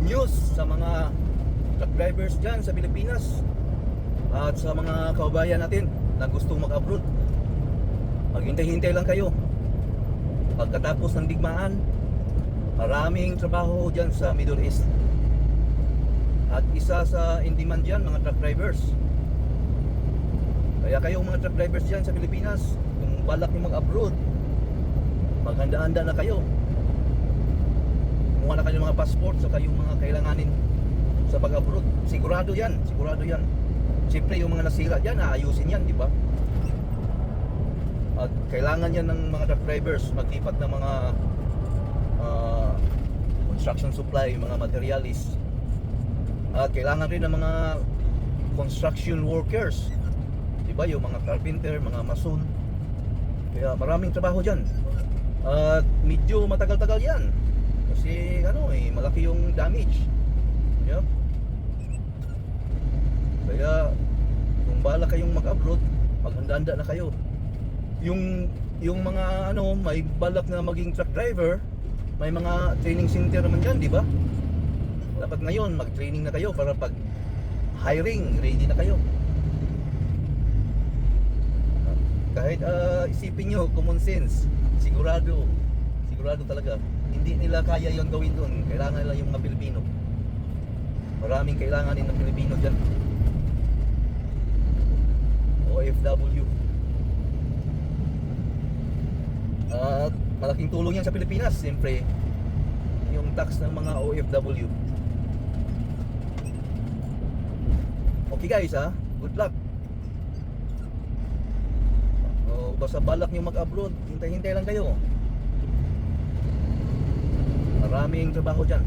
news sa mga truck drivers dyan sa Pilipinas at sa mga kababayan natin na gustong mag-abroad. Maghintay-hintay lang kayo. Pagkatapos ng digmaan, maraming trabaho dyan sa Middle East. At isa sa in-demand dyan, mga truck drivers. Kaya kayong mga truck drivers dyan sa Pilipinas, kung balak nyo mag-abroad, maghanda-handa na kayo. Kumuha na kayo ng mga passport sa kayong mga kailanganin sa pag-abroad. Sigurado yan, sigurado yan. Siyempre yung mga nasira dyan, aayusin yan, di ba? At kailangan yan ng mga truck drivers maglipat ng mga construction supply, mga materialis. At kailangan rin ng mga construction workers, di ba? Yung mga carpenter, mga mason. Kaya maraming trabaho dyan. At medyo matagal-tagal yan. Kasi malaki yung damage. Yeah? Kaya kung bala kayong mag-abroad, maghanda-handa na kayo. Yung mga may balak na maging truck driver, may mga training center naman dyan, di ba? Dapat ngayon mag-training na kayo para pag hiring, ready na kayo. Kahit isipin nyo, common sense, sigurado talaga hindi nila kaya yon gawin doon. Kailangan nila yung mga Pilipino. Maraming kailanganin ng Pilipino dyan. OFW. At malaking tulong yan sa Pilipinas, siyempre yung tax ng mga OFW. Okay guys, good luck. Basta balak nyo mag-abroad, hintay-hintay lang kayo. Maraming trabaho dyan.